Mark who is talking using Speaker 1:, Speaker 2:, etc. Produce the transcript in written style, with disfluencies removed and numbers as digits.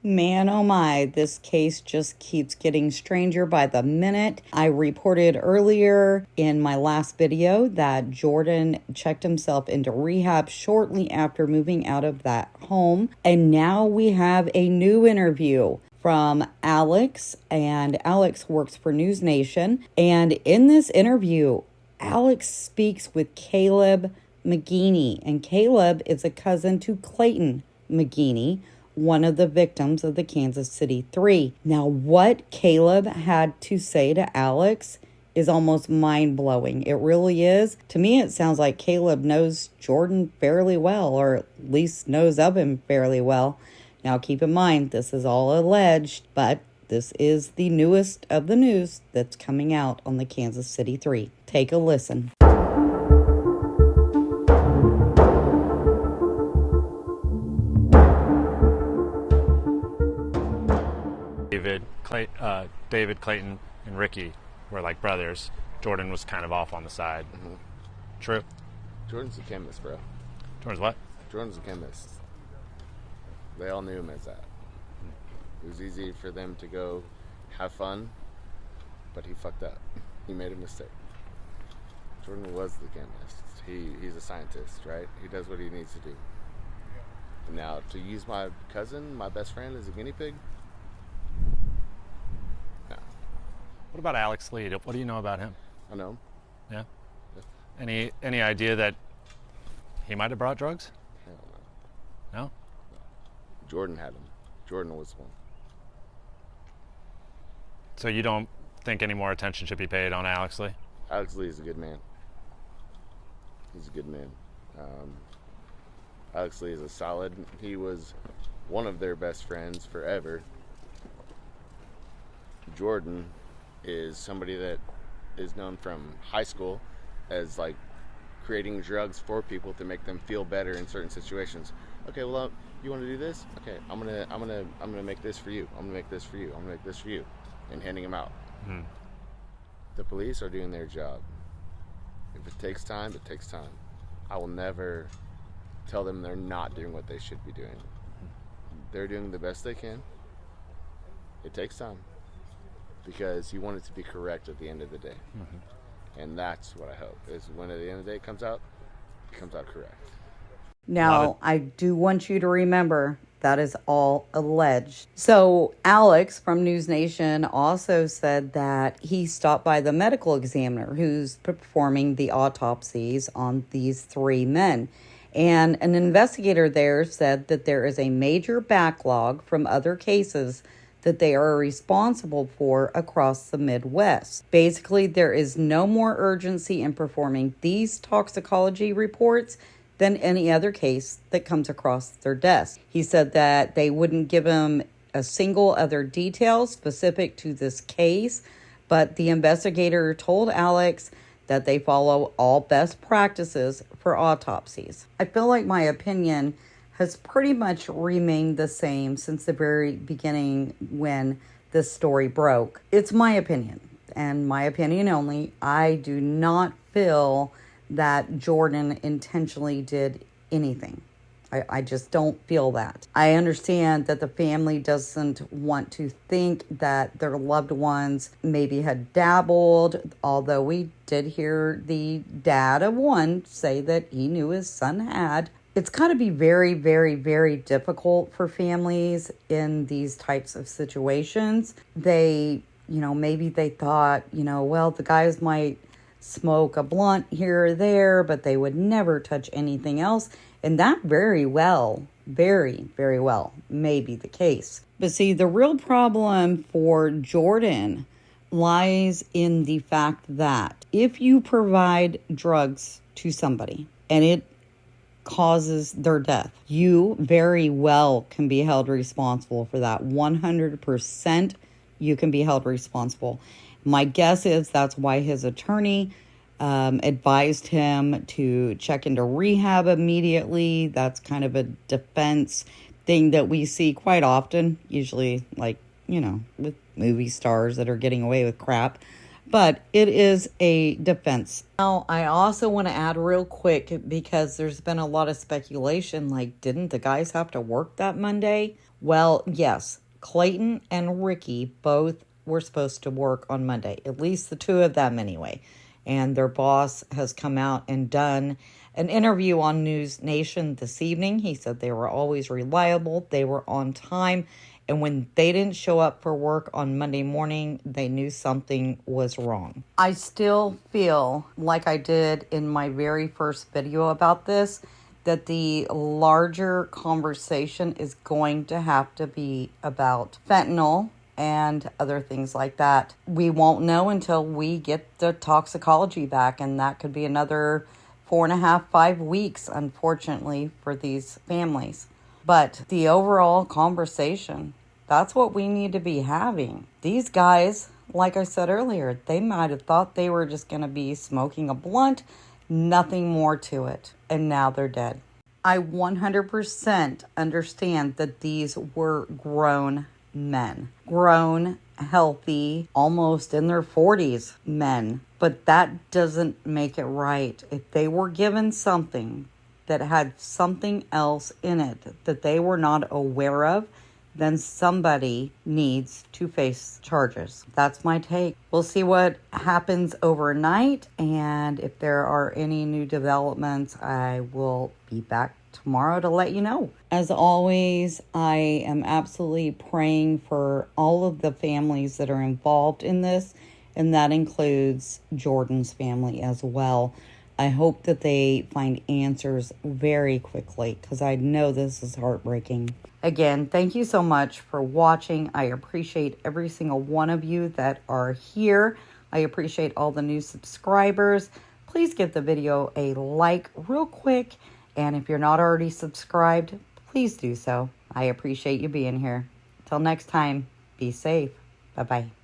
Speaker 1: Man, oh my, this case just keeps getting stranger by the minute. I reported earlier in my last video that Jordan checked himself into rehab shortly after moving out of that home. And now we have a new interview from Alex, and Alex works for News Nation. And in this interview, Alex speaks with Caleb McGeeney, and Caleb is a cousin to Clayton McGeeney, one of the victims of the Kansas City 3. Now, what Caleb had to say to Alex is almost mind-blowing. It really is. To me, it sounds like Caleb knows Jordan fairly well, or at least knows of him fairly well. Now, keep in mind, this is all alleged, but this is the newest of the news that's coming out on the Kansas City 3. Take a listen.
Speaker 2: David, Clayton, and Ricky were like brothers. Jordan was kind of off on the side.
Speaker 3: Mm-hmm.
Speaker 2: True?
Speaker 3: Jordan's a chemist, bro.
Speaker 2: Jordan's what?
Speaker 3: Jordan's a chemist. They all knew him as that. It was easy for them to go have fun, but he fucked up. He made a mistake. Jordan was the chemist. He's a scientist, right? He does what he needs to do. Now, to use my cousin, my best friend, as a guinea pig? No.
Speaker 2: What about Alex Lee? What do you know about him?
Speaker 3: I know him.
Speaker 2: Yeah?
Speaker 3: Yeah.
Speaker 2: Any idea that he might have brought drugs?
Speaker 3: Hell no.
Speaker 2: No?
Speaker 3: Jordan had him. Jordan was one.
Speaker 2: So you don't think any more attention should be paid on Alex Lee?
Speaker 3: Alex Lee is a good man. He's a good man. Alex Lee is a solid. He was one of their best friends forever. Jordan is somebody that is known from high school as like creating drugs for people to make them feel better in certain situations. Okay, well, you want to do this? Okay, I'm gonna make this for you. I'm gonna make this for you. I'm gonna make this for you, and handing them out.
Speaker 2: Hmm.
Speaker 3: The police are doing their job. If it takes time, it takes time. I will never tell them they're not doing what they should be doing. They're doing the best they can. It takes time because you want it to be correct at the end of the day. Mm-hmm. And that's what I hope, is when at the end of the day it comes out correct.
Speaker 1: Now, I do want you to remember that is all alleged. So Alex from News Nation also said that he stopped by the medical examiner who's performing the autopsies on these 3 men. And an investigator there said that there is a major backlog from other cases that they are responsible for across the Midwest. Basically, there is no more urgency in performing these toxicology reports than any other case that comes across their desk. He said that they wouldn't give him a single other detail specific to this case, but the investigator told Alex that they follow all best practices for autopsies. I feel like my opinion has pretty much remained the same since the very beginning when this story broke. It's my opinion, and my opinion only. I do not feel that Jordan intentionally did anything. I just don't feel that. I understand that the family doesn't want to think that their loved ones maybe had dabbled, although we did hear the dad of one say that he knew his son had. It's got to be very, very, very difficult for families in these types of situations. Maybe they thought, well, the guys might smoke a blunt here or there, but they would never touch anything else. And that very well may be the case. But see, the real problem for Jordan lies in the fact that if you provide drugs to somebody and it causes their death, you very well can be held responsible for that. 100% you can be held responsible. My guess is that's why his attorney advised him to check into rehab immediately. That's kind of a defense thing that we see quite often, usually with movie stars that are getting away with crap. But it is a defense. Now, I also want to add real quick, because there's been a lot of speculation, didn't the guys have to work that Monday? Well, yes, Clayton and Ricky both were supposed to work on Monday, at least the two of them anyway. And their boss has come out and done an interview on News Nation this evening. He said they were always reliable, they were on time, and when they didn't show up for work on Monday morning, they knew something was wrong. I still feel like I did in my very first video about this, that the larger conversation is going to have to be about fentanyl and other things like that. We won't know until we get the toxicology back, and that could be another 4.5, 5 weeks, unfortunately, for these families. But the overall conversation, that's what we need to be having. These guys, like I said earlier, they might have thought they were just going to be smoking a blunt, nothing more to it, and now they're dead. I 100% understand that these were grown men. Grown, healthy, almost in their 40s men. But that doesn't make it right. If they were given something that had something else in it that they were not aware of, then somebody needs to face charges. That's my take. We'll see what happens overnight, and if there are any new developments, I will be back tomorrow to let you know. As always, I am absolutely praying for all of the families that are involved in this, and that includes Jordan's family as well. I hope that they find answers very quickly, because I know this is heartbreaking. Again, thank you so much for watching. I appreciate every single one of you that are here. I appreciate all the new subscribers. Please give the video a like real quick. And if you're not already subscribed, please do so. I appreciate you being here. Till next time, be safe. Bye-bye.